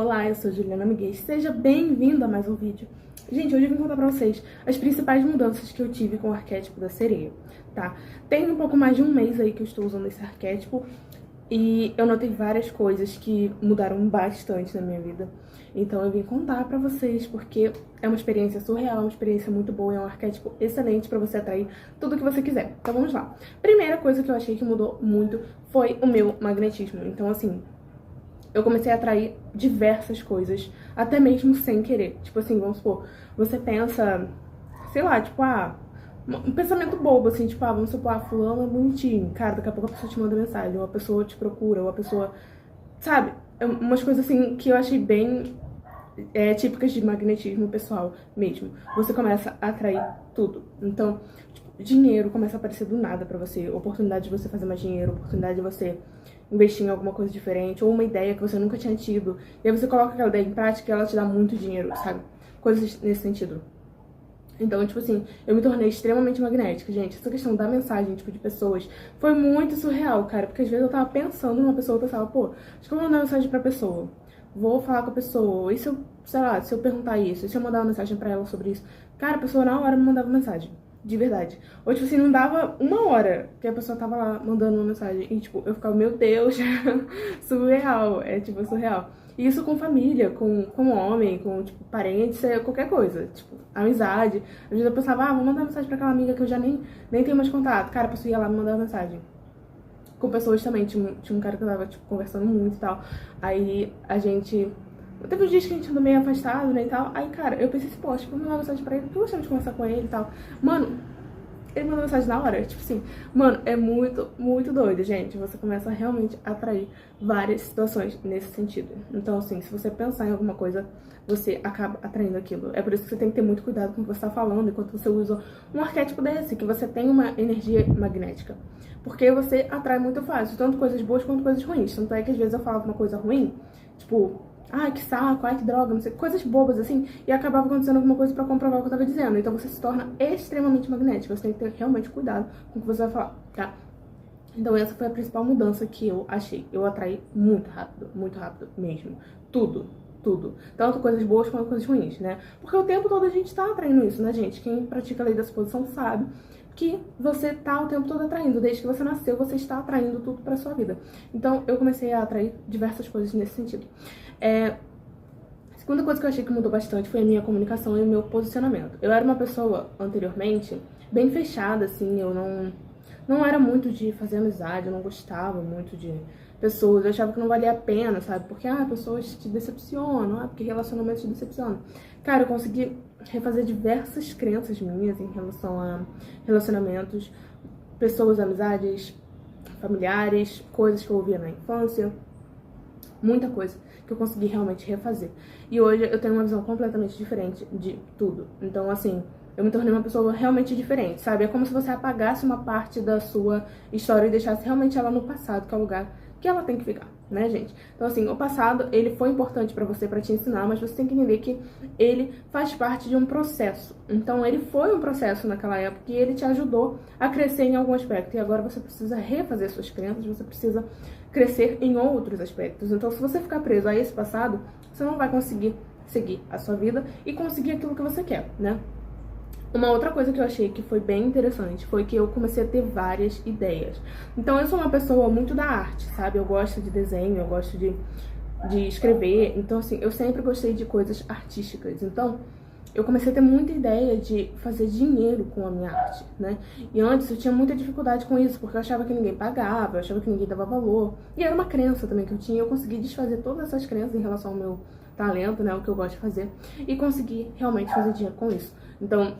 Olá, eu sou Juliana Miguel, seja bem-vindo a mais um vídeo. Gente, hoje eu vim contar pra vocês as principais mudanças que eu tive com o arquétipo da sereia, tá? Tem um pouco mais de um mês aí que eu estou usando esse arquétipo e eu notei várias coisas que mudaram bastante na minha vida. Então eu vim contar pra vocês porque é uma experiência surreal, uma experiência muito boa, é um arquétipo excelente pra você atrair tudo que você quiser. Então vamos lá. Primeira coisa que eu achei que mudou muito foi o meu magnetismo. Então assim, eu comecei a atrair diversas coisas, até mesmo sem querer. Tipo assim, vamos supor, você pensa, sei lá, tipo, um pensamento bobo, assim, tipo, vamos supor, fulano é bonitinho. Cara, daqui a pouco a pessoa te manda mensagem, ou a pessoa te procura, ou a pessoa, sabe? Umas coisas assim que eu achei bem típicas de magnetismo pessoal mesmo. Você começa a atrair tudo. Então, tipo, dinheiro começa a aparecer do nada pra você, oportunidade de você fazer mais dinheiro, oportunidade de você investir em alguma coisa diferente, ou uma ideia que você nunca tinha tido, e aí você coloca aquela ideia em prática e ela te dá muito dinheiro, sabe? Coisas nesse sentido. Então, tipo assim, eu me tornei extremamente magnética, gente. Essa questão da mensagem, tipo, de pessoas, foi muito surreal, cara. Porque às vezes eu tava pensando numa pessoa, eu pensava, pô, acho que eu vou mandar mensagem pra pessoa. Vou falar com a pessoa. E se eu, sei lá, se eu perguntar isso? E se eu mandar uma mensagem pra ela sobre isso? Cara, a pessoa na hora me mandava mensagem. De verdade. Ou, tipo assim, não dava uma hora que a pessoa tava lá mandando uma mensagem. E, tipo, eu ficava, meu Deus, surreal. É, tipo, surreal. E isso com família, com homem, com, tipo, parentes, qualquer coisa. Tipo, amizade. Às vezes eu pensava, vou mandar mensagem pra aquela amiga que eu já nem tenho mais contato. Cara, a pessoa ia lá e me mandava mensagem. Com pessoas também. Tinha um cara que eu tava, tipo, conversando muito e tal. Aí a gente... Teve uns dias que a gente andou meio afastado, né, e tal. Aí, cara, eu pensei assim, poxa, vou mandar uma mensagem pra ele, porque eu gostava de conversar com ele e tal. Mano, ele mandou mensagem na hora, tipo assim, mano, é muito, muito doido, gente. Você começa a realmente atrair várias situações nesse sentido. Então, assim, se você pensar em alguma coisa, você acaba atraindo aquilo. É por isso que você tem que ter muito cuidado com o que você tá falando enquanto você usa um arquétipo desse, que você tem uma energia magnética. Porque você atrai muito fácil, tanto coisas boas quanto coisas ruins. Tanto é que às vezes eu falava uma coisa ruim, tipo... ai, que saco, ai, que droga, não sei, coisas bobas assim, e acabava acontecendo alguma coisa pra comprovar o que eu tava dizendo. Então você se torna extremamente magnético, você tem que ter realmente cuidado com o que você vai falar, tá? Então essa foi a principal mudança que eu achei. Eu atraí muito rápido mesmo. Tudo, tudo. Tanto coisas boas quanto coisas ruins, né? Porque o tempo todo a gente tá atraindo isso, né, gente? Quem pratica a lei da suposição sabe que você tá o tempo todo atraindo. Desde que você nasceu, você está atraindo tudo pra sua vida. Então, eu comecei a atrair diversas coisas nesse sentido. A segunda coisa que eu achei que mudou bastante foi a minha comunicação e o meu posicionamento. Eu era uma pessoa, anteriormente, bem fechada, assim, eu não era muito de fazer amizade, eu não gostava muito de pessoas, eu achava que não valia a pena, sabe? Porque, pessoas te decepcionam, porque relacionamentos te decepcionam. Cara, eu consegui refazer diversas crenças minhas em relação a relacionamentos, pessoas, amizades, familiares, coisas que eu ouvia na infância, muita coisa que eu consegui realmente refazer. E hoje eu tenho uma visão completamente diferente de tudo. Então, assim, eu me tornei uma pessoa realmente diferente, sabe? É como se você apagasse uma parte da sua história e deixasse realmente ela no passado, que é o lugar que ela tem que ficar, né, gente? Então, assim, o passado, ele foi importante pra você, pra te ensinar, mas você tem que entender que ele faz parte de um processo. Então, ele foi um processo naquela época e ele te ajudou a crescer em algum aspecto. E agora você precisa refazer suas crenças, você precisa crescer em outros aspectos. Então, se você ficar preso a esse passado, você não vai conseguir seguir a sua vida e conseguir aquilo que você quer, né? Uma outra coisa que eu achei que foi bem interessante foi que eu comecei a ter várias ideias. Então eu sou uma pessoa muito da arte, sabe? Eu gosto de desenho, eu gosto de escrever. Então, assim, eu sempre gostei de coisas artísticas. Então, eu comecei a ter muita ideia de fazer dinheiro com a minha arte, né? E antes eu tinha muita dificuldade com isso, porque eu achava que ninguém pagava, eu achava que ninguém dava valor. E era uma crença também que eu tinha. Eu consegui desfazer todas essas crenças em relação ao meu talento, né? O que eu gosto de fazer. E consegui realmente fazer dinheiro com isso. Então,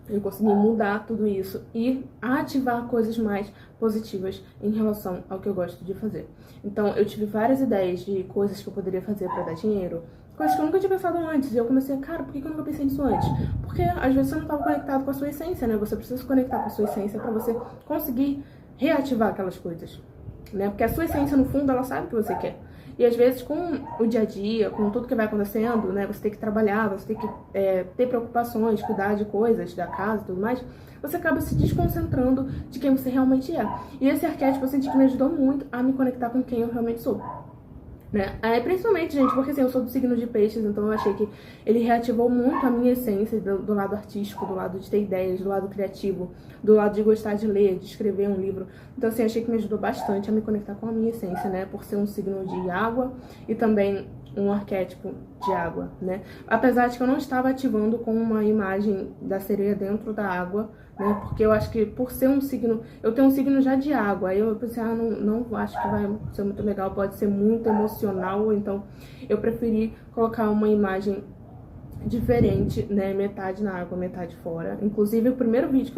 eu consegui mudar tudo isso e ativar coisas mais positivas em relação ao que eu gosto de fazer. Então, eu tive várias ideias de coisas que eu poderia fazer pra dar dinheiro, coisas que eu nunca tinha pensado antes. E eu comecei, cara, por que eu nunca pensei nisso antes? Porque às vezes você não estava conectado com a sua essência, né? Você precisa se conectar com a sua essência pra você conseguir reativar aquelas coisas, né? Porque a sua essência, no fundo, ela sabe o que você quer. E às vezes com o dia a dia, com tudo que vai acontecendo, né, você tem que trabalhar, você tem que ter preocupações, cuidar de coisas da casa e tudo mais, você acaba se desconcentrando de quem você realmente é. E esse arquétipo eu senti que me ajudou muito a me conectar com quem eu realmente sou. né? Aí, principalmente, gente, porque assim, eu sou do signo de peixes, então eu achei que ele reativou muito a minha essência do lado artístico, do lado de ter ideias, do lado criativo, do lado de gostar de ler, de escrever um livro. Então, assim, achei que me ajudou bastante a me conectar com a minha essência, né? Por ser um signo de água e também um arquétipo de água, né? Apesar de que eu não estava ativando com uma imagem da sereia dentro da água, né? Porque eu acho que por ser um signo, eu tenho um signo já de água, aí eu pensei, não acho que vai ser muito legal, pode ser muito emocional, então eu preferi colocar uma imagem diferente, né? Metade na água, metade fora. Inclusive, o primeiro vídeo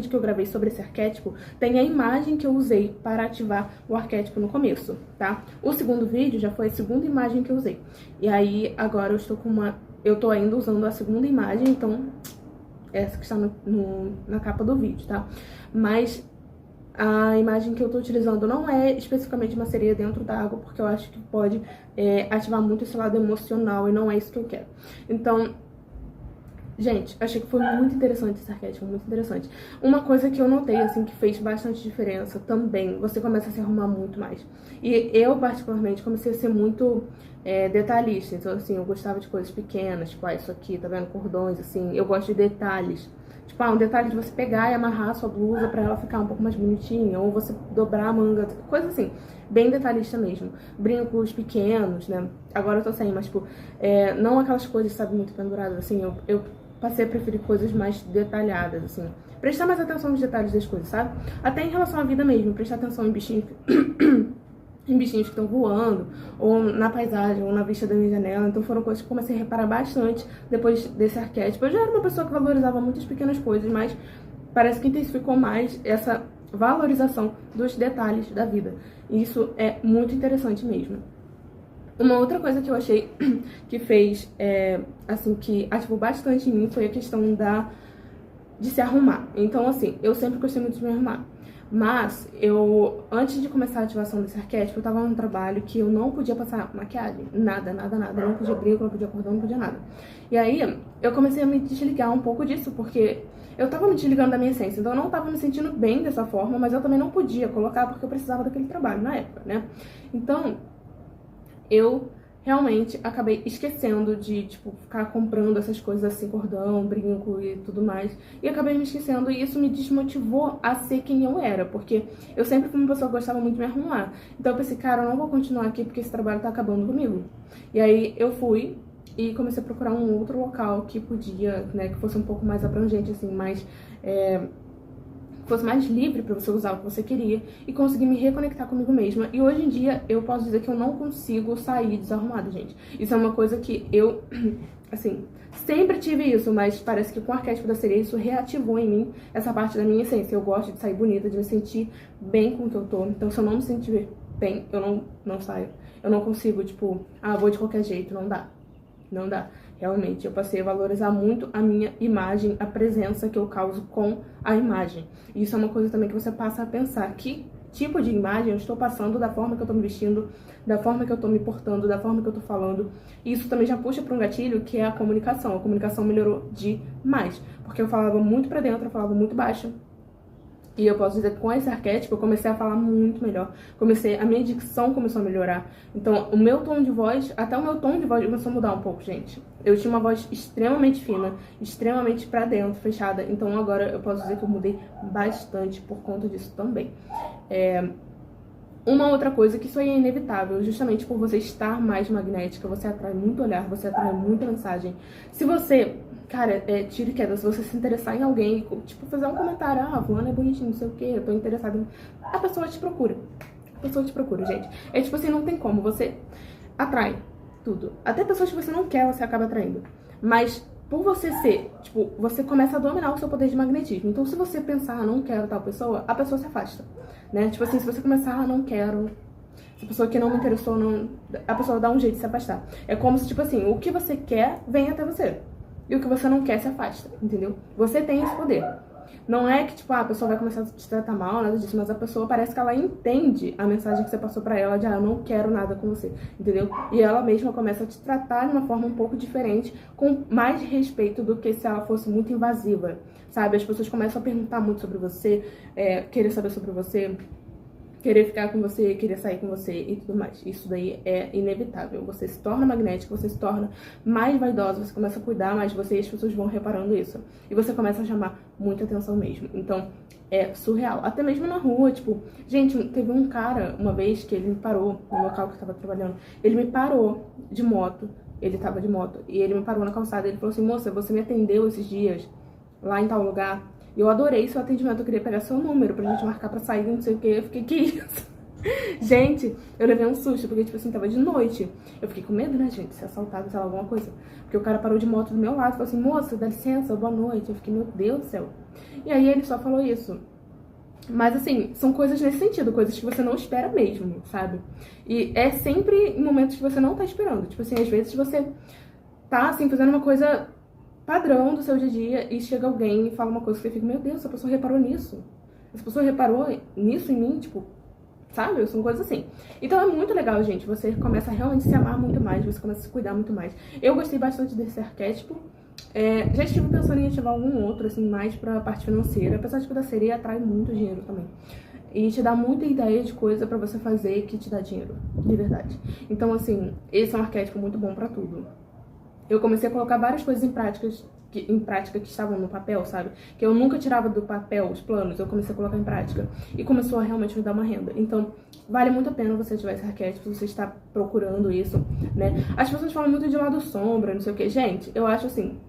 que eu gravei sobre esse arquétipo tem a imagem que eu usei para ativar o arquétipo no começo, tá? O segundo vídeo já foi a segunda imagem que eu usei. E aí, agora eu tô ainda usando a segunda imagem, então essa que está na capa do vídeo, tá? Mas a imagem que eu tô utilizando não é especificamente uma sereia dentro da água, porque eu acho que pode ativar muito esse lado emocional e não é isso que eu quero. Então, gente, achei que foi muito interessante esse arquétipo, muito interessante. Uma coisa que eu notei, assim, que fez bastante diferença também, você começa a se arrumar muito mais. E eu, particularmente, comecei a ser muito detalhista. Então, assim, eu gostava de coisas pequenas, tipo, isso aqui, tá vendo? Cordões, assim. Eu gosto de detalhes. Tipo, um detalhe de você pegar e amarrar a sua blusa pra ela ficar um pouco mais bonitinha, ou você dobrar a manga, coisa assim, bem detalhista mesmo. Brincos pequenos, né? Agora eu tô sem, mas, tipo, não aquelas coisas, sabe, muito penduradas, assim. Eu passei a preferir coisas mais detalhadas, assim. Prestar mais atenção nos detalhes das coisas, sabe? Até em relação à vida mesmo, prestar atenção em bichinhos em bichinhos que estão voando, ou na paisagem, ou na vista da minha janela. Então foram coisas que comecei a reparar bastante depois desse arquétipo. Eu já era uma pessoa que valorizava muitas pequenas coisas, mas parece que intensificou mais essa valorização dos detalhes da vida. E isso é muito interessante mesmo. Uma outra coisa que eu achei que fez, assim, que ativou bastante em mim foi a questão de se arrumar. Então, assim, eu sempre gostei muito de me arrumar. Mas antes de começar a ativação desse arquétipo, eu tava num trabalho que eu não podia passar maquiagem. Nada, nada, nada. Eu não podia brinco, não podia cordão, não podia nada. E aí, eu comecei a me desligar um pouco disso, porque eu tava me desligando da minha essência. Então, eu não tava me sentindo bem dessa forma, mas eu também não podia colocar, porque eu precisava daquele trabalho na época, né? Então, eu realmente acabei esquecendo de, tipo, ficar comprando essas coisas assim, cordão, brinco e tudo mais. E acabei me esquecendo, e isso me desmotivou a ser quem eu era, porque eu sempre fui uma pessoa que gostava muito de me arrumar. Então eu pensei, cara, eu não vou continuar aqui porque esse trabalho tá acabando comigo. E aí eu fui e comecei a procurar um outro local que podia, né, que fosse um pouco mais abrangente, assim, mais fosse mais livre pra você usar o que você queria e conseguir me reconectar comigo mesma. E hoje em dia eu posso dizer que eu não consigo sair desarrumada, gente. Isso é uma coisa que eu, assim, sempre tive isso, mas parece que com o arquétipo da sereia isso reativou em mim essa parte da minha essência. Eu gosto de sair bonita, de me sentir bem com o que eu tô. Então se eu não me sentir bem, eu não saio. Eu não consigo, tipo, vou de qualquer jeito, não dá. Não dá. Realmente, eu passei a valorizar muito a minha imagem, a presença que eu causo com a imagem. E isso é uma coisa também que você passa a pensar. Que tipo de imagem eu estou passando da forma que eu tô me vestindo, da forma que eu tô me portando, da forma que eu tô falando. E isso também já puxa para um gatilho, que é a comunicação. A comunicação melhorou demais. Porque eu falava muito pra dentro, eu falava muito baixo. E eu posso dizer que com esse arquétipo eu comecei a falar muito melhor. A minha dicção começou a melhorar. Então, o meu tom de voz, até o meu tom de voz começou a mudar um pouco, gente. Eu tinha uma voz extremamente fina, extremamente pra dentro, fechada. Então, agora eu posso dizer que eu mudei bastante por conta disso também. Uma outra coisa, que isso aí é inevitável, justamente por você estar mais magnética, você atrai muito olhar, você atrai muita mensagem. Se você, cara, tiro e queda, se você se interessar em alguém, tipo, fazer um comentário, fulano é bonitinho, não sei o que, eu tô interessada em... A pessoa te procura. A pessoa te procura, gente. É tipo assim, não tem como, você atrai tudo. Até pessoas que você não quer, você acaba atraindo. Mas por você ser, tipo, você começa a dominar o seu poder de magnetismo. Então, se você pensar, não quero tal pessoa, a pessoa se afasta, né? Tipo assim, se você começar, não quero, essa pessoa que não me interessou, não... a pessoa dá um jeito de se afastar. É como se, tipo assim, o que você quer vem até você. E o que você não quer se afasta, entendeu? Você tem esse poder. Não é que, tipo, a pessoa vai começar a te tratar mal, nada disso, mas a pessoa parece que ela entende a mensagem que você passou pra ela de, eu não quero nada com você, entendeu? E ela mesma começa a te tratar de uma forma um pouco diferente, com mais respeito do que se ela fosse muito invasiva, sabe? As pessoas começam a perguntar muito sobre você, querer saber sobre você. querer ficar com você, querer sair com você e tudo mais. Isso daí é inevitável. Você se torna magnética, você se torna mais vaidosa, você começa a cuidar mais de você e as pessoas vão reparando isso. E você começa a chamar muita atenção mesmo. Então, é surreal. Até mesmo na rua, tipo... Gente, teve um cara, uma vez, que ele me parou no local que eu tava trabalhando. Ele me parou de moto. Ele tava de moto. E ele me parou na calçada. Ele falou assim, moça, você me atendeu esses dias lá em tal lugar. Eu adorei seu atendimento, eu queria pegar seu número pra gente marcar pra sair, não sei o que. Eu fiquei, que isso? Gente, eu levei um susto, porque, tipo assim, tava de noite. Eu fiquei com medo, né, gente, de ser assaltado, sei lá, alguma coisa. Porque o cara parou de moto do meu lado e falou assim, moça, dá licença, boa noite. Eu fiquei, meu Deus do céu. E aí ele só falou isso. Mas, assim, são coisas nesse sentido, coisas que você não espera mesmo, sabe? E é sempre em momentos que você não tá esperando. Tipo assim, às vezes você tá, assim, fazendo uma coisa padrão do seu dia a dia e chega alguém e fala uma coisa que você fica, meu Deus, essa pessoa reparou nisso. Essa pessoa reparou nisso em mim, tipo, sabe? São coisas assim. Então é muito legal, gente. Você começa a realmente se amar muito mais, você começa a se cuidar muito mais. Eu gostei bastante desse arquétipo. Já estive pensando em ativar algum outro, assim, mais pra parte financeira. Apesar de que o da sereia atrai muito dinheiro também. E te dá muita ideia de coisa pra você fazer que te dá dinheiro, de verdade. Então, assim, esse é um arquétipo muito bom pra tudo. Eu comecei a colocar várias coisas em prática que estavam no papel, sabe? Que eu nunca tirava do papel os planos, eu comecei a colocar em prática. E começou a realmente me dar uma renda. Então, vale muito a pena você ativar esse arquétipo, se você está procurando isso, né? As pessoas falam muito de lado sombra, não sei o que. Gente, eu acho assim,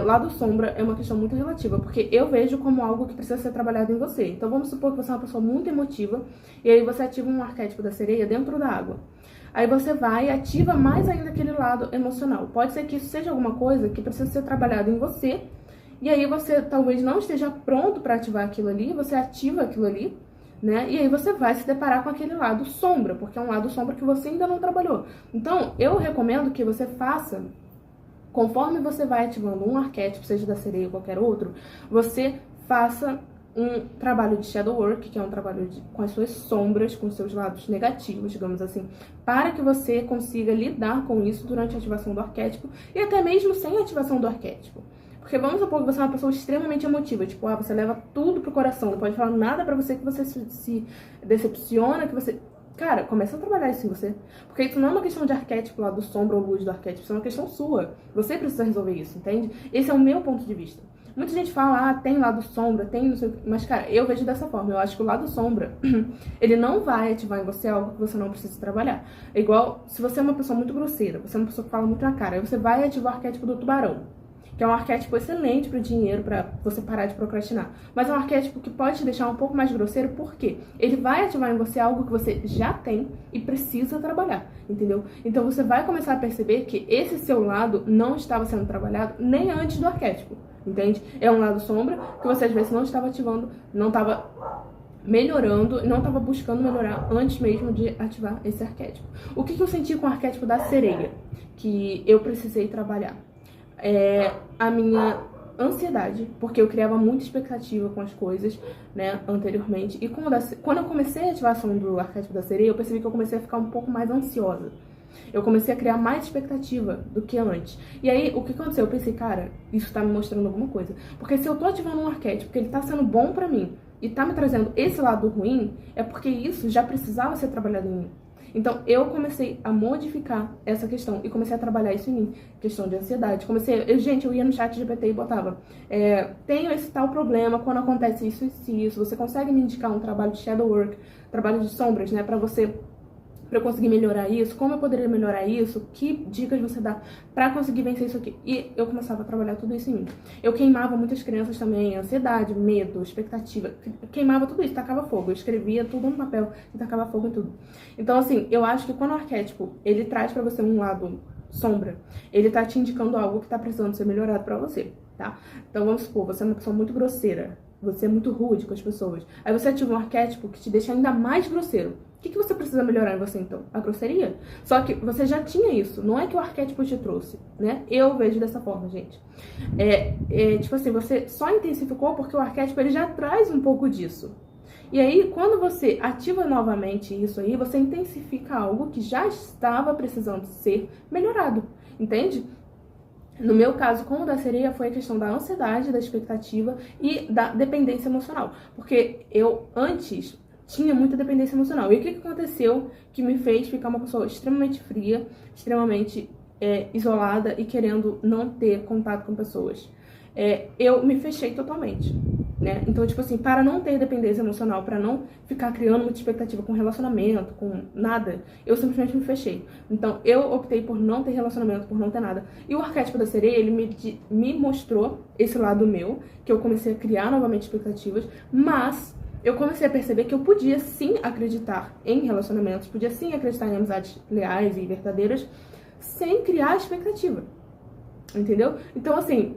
lado sombra é uma questão muito relativa, porque eu vejo como algo que precisa ser trabalhado em você. Então, vamos supor que você é uma pessoa muito emotiva, e aí você ativa um arquétipo da sereia dentro da água. Aí você vai e ativa mais ainda aquele lado emocional. Pode ser que isso seja alguma coisa que precisa ser trabalhado em você. E aí você talvez não esteja pronto para ativar aquilo ali. Você ativa aquilo ali, né? E aí você vai se deparar com aquele lado sombra. Porque é um lado sombra que você ainda não trabalhou. Então, eu recomendo que você faça... Conforme você vai ativando um arquétipo, seja da sereia ou qualquer outro, você faça um trabalho de shadow work, que é um trabalho com as suas sombras, com os seus lados negativos, digamos assim, para que você consiga lidar com isso durante a ativação do arquétipo e até mesmo sem a ativação do arquétipo. Porque vamos supor que você é uma pessoa extremamente emotiva, tipo, você leva tudo pro coração, não pode falar nada pra você que você se decepciona, que você... Cara, começa a trabalhar isso em você. Porque isso não é uma questão de arquétipo lá do sombra ou luz do arquétipo, isso é uma questão sua. Você precisa resolver isso, entende? Esse é o meu ponto de vista. Muita gente fala, tem lado sombra, tem não sei o que. Mas, cara, eu vejo dessa forma. Eu acho que o lado sombra, ele não vai ativar em você algo que você não precisa trabalhar. É igual, se você é uma pessoa muito grosseira, você é uma pessoa que fala muito na cara, aí você vai ativar o arquétipo do tubarão, que é um arquétipo excelente pro dinheiro, pra você parar de procrastinar. Mas é um arquétipo que pode te deixar um pouco mais grosseiro, por quê? Ele vai ativar em você algo que você já tem e precisa trabalhar, entendeu? Então você vai começar a perceber que esse seu lado não estava sendo trabalhado nem antes do arquétipo, entende? É um lado sombra que você às vezes não estava ativando, não estava melhorando, não estava buscando melhorar antes mesmo de ativar esse arquétipo. O que eu senti com o arquétipo da sereia, que eu precisei trabalhar? A minha ansiedade, porque eu criava muita expectativa com as coisas, né, anteriormente. E quando eu comecei a ativação do arquétipo da sereia, eu percebi que eu comecei a ficar um pouco mais ansiosa. Eu comecei a criar mais expectativa do que antes. E aí, o que aconteceu? Eu pensei, cara, isso tá me mostrando alguma coisa. Porque se eu tô ativando um arquétipo, que ele tá sendo bom pra mim, e tá me trazendo esse lado ruim, é porque isso já precisava ser trabalhado em mim. Então, eu comecei a modificar essa questão e comecei a trabalhar isso em mim. Questão de ansiedade. Gente, eu ia no chat GPT e botava, tenho esse tal problema quando acontece isso e isso. Você consegue me indicar um trabalho de shadow work, trabalho de sombras, né, pra eu conseguir melhorar isso, como eu poderia melhorar isso, que dicas você dá pra conseguir vencer isso aqui. E eu começava a trabalhar tudo isso em mim. Eu queimava muitas crianças também, ansiedade, medo, expectativa, queimava tudo isso, tacava fogo. Eu escrevia tudo no papel e tacava fogo em tudo. Então, assim, eu acho que quando o arquétipo, ele traz pra você um lado sombra, ele tá te indicando algo que tá precisando ser melhorado pra você, tá? Então, vamos supor, você é uma pessoa muito grosseira, você é muito rude com as pessoas. Aí você ativa um arquétipo que te deixa ainda mais grosseiro. O que você precisa melhorar em você, então? A grosseria? Só que você já tinha isso. Não é que o arquétipo te trouxe, né? Eu vejo dessa forma, gente. Tipo assim, você só intensificou porque o arquétipo, ele já traz um pouco disso. E aí, quando você ativa novamente isso aí, você intensifica algo que já estava precisando ser melhorado. Entende? No meu caso, com o da sereia, foi a questão da ansiedade, da expectativa e da dependência emocional. Porque eu, antes... tinha muita dependência emocional. E o que aconteceu que me fez ficar uma pessoa extremamente fria, extremamente isolada e querendo não ter contato com pessoas? Eu me fechei totalmente, né? Então, tipo assim, para não ter dependência emocional, para não ficar criando muita expectativa com relacionamento, com nada, eu simplesmente me fechei. Então, eu optei por não ter relacionamento, por não ter nada. E o arquétipo da sereia, ele me mostrou esse lado meu, que eu comecei a criar novamente expectativas, mas eu comecei a perceber que eu podia sim acreditar em relacionamentos, podia sim acreditar em amizades leais e verdadeiras, sem criar expectativa, entendeu? Então, assim,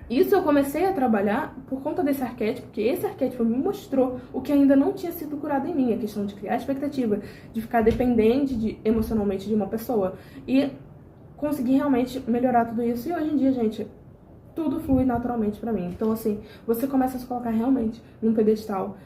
isso eu comecei a trabalhar por conta desse arquétipo, porque esse arquétipo me mostrou o que ainda não tinha sido curado em mim, a questão de criar expectativa, de ficar dependente emocionalmente de uma pessoa, e conseguir realmente melhorar tudo isso. E hoje em dia, gente, tudo flui naturalmente pra mim. Então, assim, você começa a se colocar realmente num pedestal,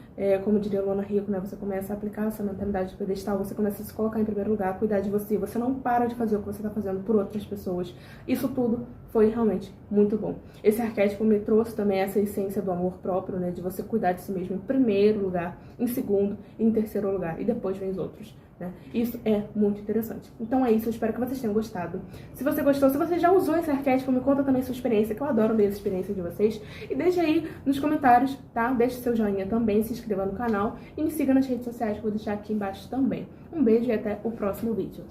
como diria Luana Rico, né? Você começa a aplicar essa mentalidade de pedestal, você começa a se colocar em primeiro lugar, cuidar de você. Você não para de fazer o que você tá fazendo por outras pessoas. Isso tudo foi realmente muito bom. Esse arquétipo me trouxe também essa essência do amor próprio, né? De você cuidar de si mesmo em primeiro lugar, em segundo e em terceiro lugar. E depois vem os outros. Né? Isso é muito interessante. Então é isso, eu espero que vocês tenham gostado. Se você gostou, se você já usou esse arquétipo, me conta também sua experiência, que eu adoro ler essa experiência de vocês. E deixa aí nos comentários, tá? Deixe seu joinha também, se inscreva no canal e me siga nas redes sociais, que eu vou deixar aqui embaixo também. Um beijo e até o próximo vídeo.